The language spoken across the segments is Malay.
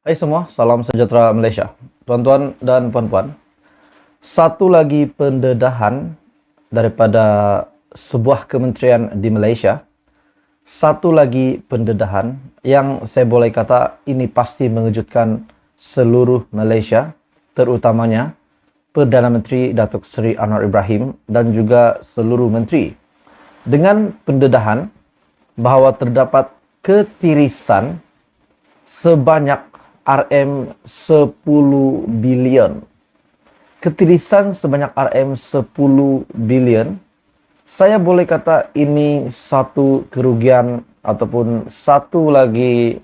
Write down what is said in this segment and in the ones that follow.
Hai semua, salam sejahtera Malaysia. Tuan-tuan dan puan-puan, satu lagi pendedahan daripada sebuah kementerian di Malaysia, satu lagi pendedahan yang saya boleh kata ini pasti mengejutkan seluruh Malaysia, terutamanya Perdana Menteri Datuk Seri Anwar Ibrahim dan juga seluruh menteri. Dengan pendedahan bahawa terdapat ketirisan sebanyak RM10 bilion. Ketirisan sebanyak RM10 bilion, saya boleh kata ini satu kerugian ataupun satu lagi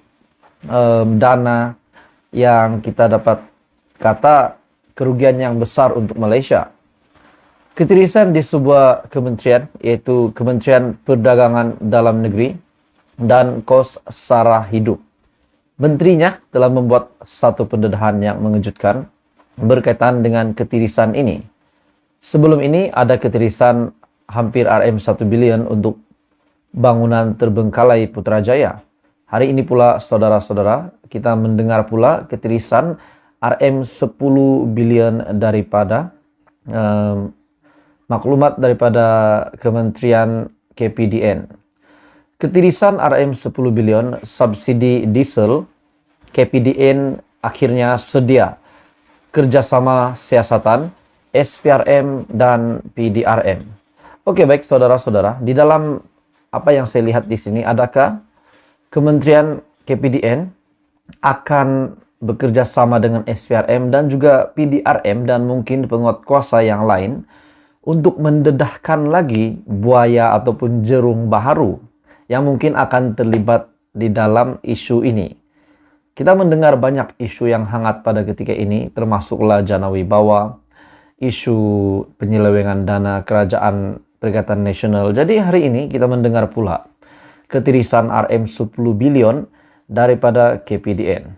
dana yang kita dapat kata kerugian yang besar untuk Malaysia. Ketirisan di sebuah kementerian, iaitu Kementerian Perdagangan Dalam Negeri dan Kos Sara Hidup. Menterinya telah membuat satu pendedahan yang mengejutkan berkaitan dengan ketirisan ini. Sebelum ini ada ketirisan hampir RM1 bilion untuk bangunan terbengkalai Putrajaya. Hari ini pula saudara-saudara, kita mendengar pula ketirisan RM10 bilion daripada maklumat daripada Kementerian KPDN. Ketirisan RM10 bilion subsidi diesel, KPDN akhirnya sedia kerjasama siasatan SPRM dan PDRM. Oke, baik saudara-saudara, di dalam apa yang saya lihat di sini, adakah Kementerian KPDN akan bekerja sama dengan SPRM dan juga PDRM dan mungkin penguatkuasa yang lain untuk mendedahkan lagi buaya ataupun jerung baharu yang mungkin akan terlibat di dalam isu ini. Kita mendengar banyak isu yang hangat pada ketika ini, termasuklah Jana Wibawa, isu penyelewengan dana kerajaan Perikatan Nasional. Jadi hari ini kita mendengar pula ketirisan RM10 bilion daripada KPDN.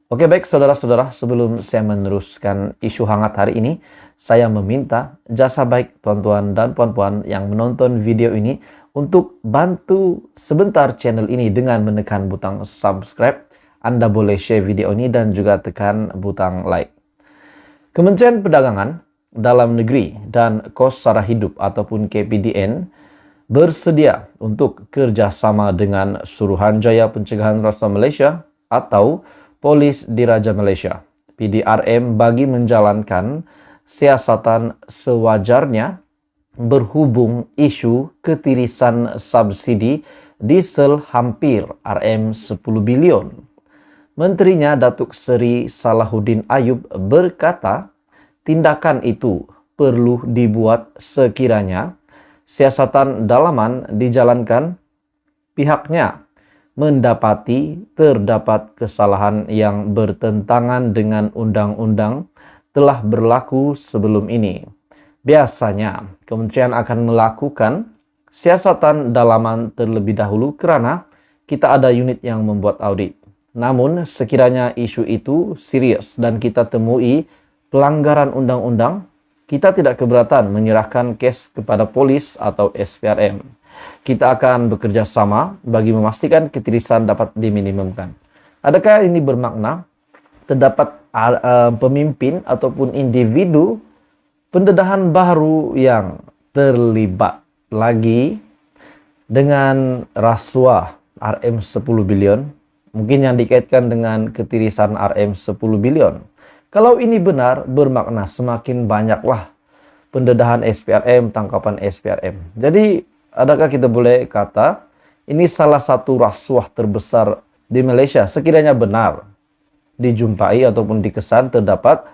Oke, baik saudara-saudara, sebelum saya meneruskan isu hangat hari ini, saya meminta jasa baik tuan-tuan dan puan-puan yang menonton video ini untuk bantu sebentar channel ini dengan menekan butang subscribe. Anda boleh share video ini dan juga tekan butang like. Kementerian Perdagangan Dalam Negeri dan Kos Sara Hidup ataupun KPDN bersedia untuk kerjasama dengan Suruhanjaya Pencegahan Rasuah Malaysia atau Polis Diraja Malaysia, PDRM, bagi menjalankan siasatan sewajarnya berhubung isu ketirisan subsidi diesel hampir RM10 bilion. Menterinya Datuk Seri Salahuddin Ayub berkata, tindakan itu perlu dibuat sekiranya siasatan dalaman dijalankan, pihaknya mendapati terdapat kesalahan yang bertentangan dengan undang-undang telah berlaku sebelum ini. Biasanya, kementerian akan melakukan siasatan dalaman terlebih dahulu kerana kita ada unit yang membuat audit. Namun, sekiranya isu itu serius dan kita temui pelanggaran undang-undang, kita tidak keberatan menyerahkan kes kepada polis atau SPRM. Kita akan bekerja sama bagi memastikan ketirisan dapat diminimumkan. Adakah ini bermakna terdapat pemimpin ataupun individu pendedahan baru yang terlibat lagi dengan rasuah RM10 bilion, mungkin yang dikaitkan dengan ketirisan RM10 bilion. Kalau ini benar, bermakna semakin banyaklah pendedahan SPRM, tangkapan SPRM. Jadi, adakah kita boleh kata ini salah satu rasuah terbesar di Malaysia? Sekiranya benar dijumpai ataupun dikesan terdapat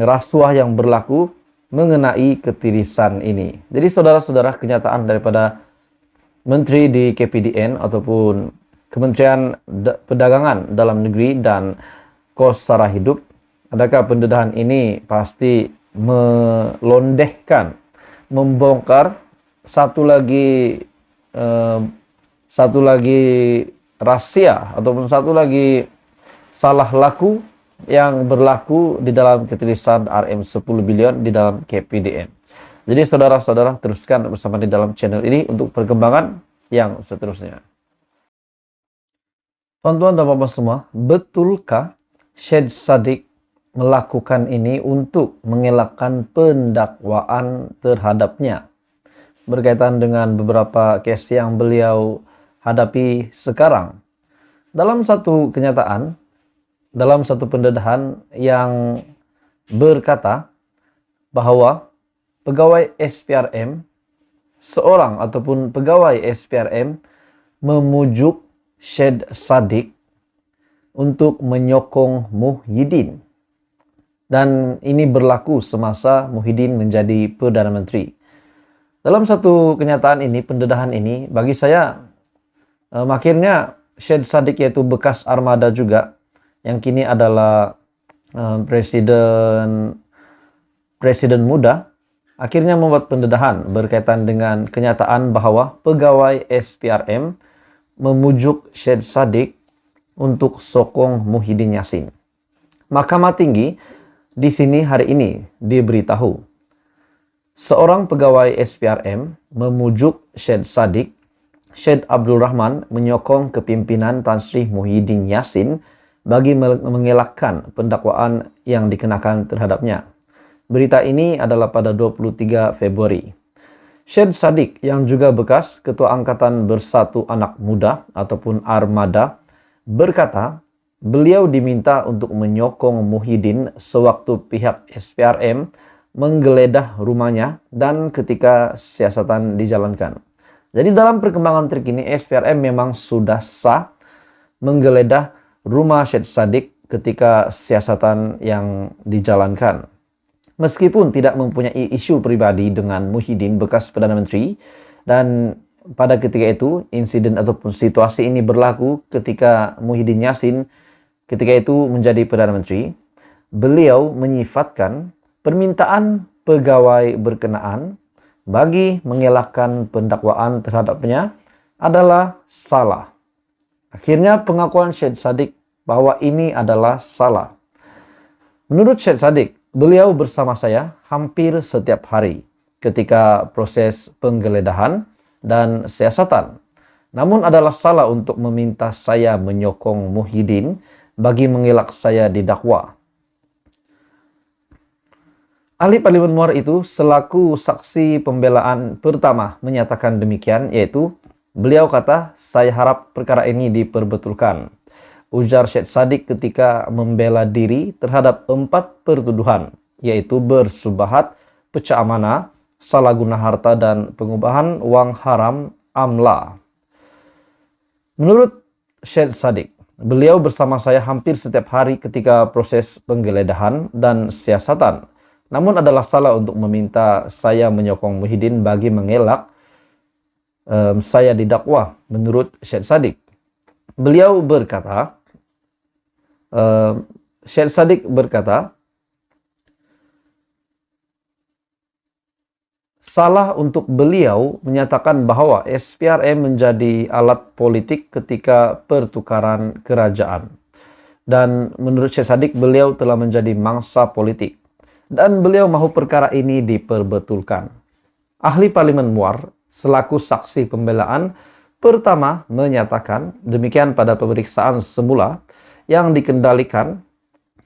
rasuah yang berlaku mengenai ketirisan ini. Jadi saudara-saudara, kenyataan daripada Menteri di KPDN ataupun Kementerian Perdagangan Dalam Negeri dan Kos Sara Hidup, adakah pendedahan ini pasti melondehkan, membongkar satu lagi rahasia ataupun satu lagi salah laku yang berlaku di dalam ketirisan RM10 bilion di dalam KPDN. Jadi saudara-saudara, teruskan bersama di dalam channel ini untuk perkembangan yang seterusnya. Tuan-tuan dan bapak semua, betulkah Syed Saddiq melakukan ini untuk mengelakkan pendakwaan terhadapnya berkaitan dengan beberapa case yang beliau hadapi sekarang. Dalam satu kenyataan, dalam satu pendedahan yang berkata bahwa pegawai SPRM, seorang ataupun pegawai SPRM memujuk Syed Saddiq untuk menyokong Muhyiddin. Dan ini berlaku semasa Muhyiddin menjadi Perdana Menteri. Dalam satu kenyataan ini, pendedahan ini, bagi saya, akhirnya Syed Saddiq yaitu bekas armada juga, yang kini adalah presiden muda, akhirnya membuat pendedahan berkaitan dengan kenyataan bahwa pegawai SPRM memujuk Syed Saddiq untuk sokong Muhyiddin Yassin. Mahkamah Tinggi di sini hari ini diberitahu seorang pegawai SPRM memujuk Syed Saddiq, Syed Abdul Rahman menyokong kepimpinan Tan Sri Muhyiddin Yassin bagi mengelakkan pendakwaan yang dikenakan terhadapnya. Berita ini adalah pada 23 Februari. Syed Saddiq yang juga bekas Ketua Angkatan Bersatu Anak Muda ataupun Armada berkata, beliau diminta untuk menyokong Muhyiddin sewaktu pihak SPRM menggeledah rumahnya dan ketika siasatan dijalankan. Jadi dalam perkembangan terkini, SPRM memang sudah sah menggeledah rumah Syed Saddiq ketika siasatan yang dijalankan. Meskipun tidak mempunyai isu pribadi dengan Muhyiddin bekas Perdana Menteri, dan pada ketika itu insiden ataupun situasi ini berlaku ketika Muhyiddin Yassin ketika itu menjadi Perdana Menteri, beliau menyifatkan permintaan pegawai berkenaan bagi mengelakkan pendakwaan terhadapnya adalah salah. Akhirnya pengakuan Syed Saddiq bahwa ini adalah salah. Menurut Syed Saddiq, beliau bersama saya hampir setiap hari ketika proses penggeledahan dan siasatan. Namun adalah salah untuk meminta saya menyokong Muhyiddin bagi mengelak saya didakwa. Ahli Parlimen Muar itu selaku saksi pembelaan pertama menyatakan demikian, yaitu beliau kata, saya harap perkara ini diperbetulkan. Ujar Syed Saddiq ketika membela diri terhadap 4 pertuduhan, yaitu bersubahat, pecah amanah, salah guna harta, dan pengubahan wang haram amla. Menurut Syed Saddiq, beliau bersama saya hampir setiap hari ketika proses penggeledahan dan siasatan. Namun adalah salah untuk meminta saya menyokong Muhyiddin bagi mengelak saya didakwa, menurut Syed Saddiq. Beliau berkata, Syed Saddiq berkata, salah untuk beliau menyatakan bahwa SPRM menjadi alat politik ketika pertukaran kerajaan. Dan menurut Syed Saddiq, beliau telah menjadi mangsa politik. Dan beliau mahu perkara ini diperbetulkan. Ahli Parlimen Muar selaku saksi pembelaan pertama menyatakan demikian pada pemeriksaan semula yang dikendalikan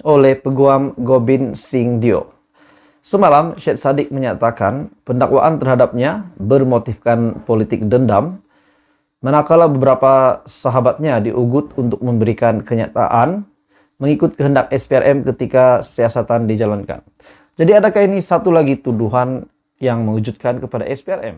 oleh Peguam Gobind Singh Dio. Semalam, Syed Saddiq menyatakan pendakwaan terhadapnya bermotifkan politik dendam, manakala beberapa sahabatnya diugut untuk memberikan kenyataan mengikut kehendak SPRM ketika siasatan dijalankan. Jadi adakah ini satu lagi tuduhan yang mengejutkan kepada SPRM?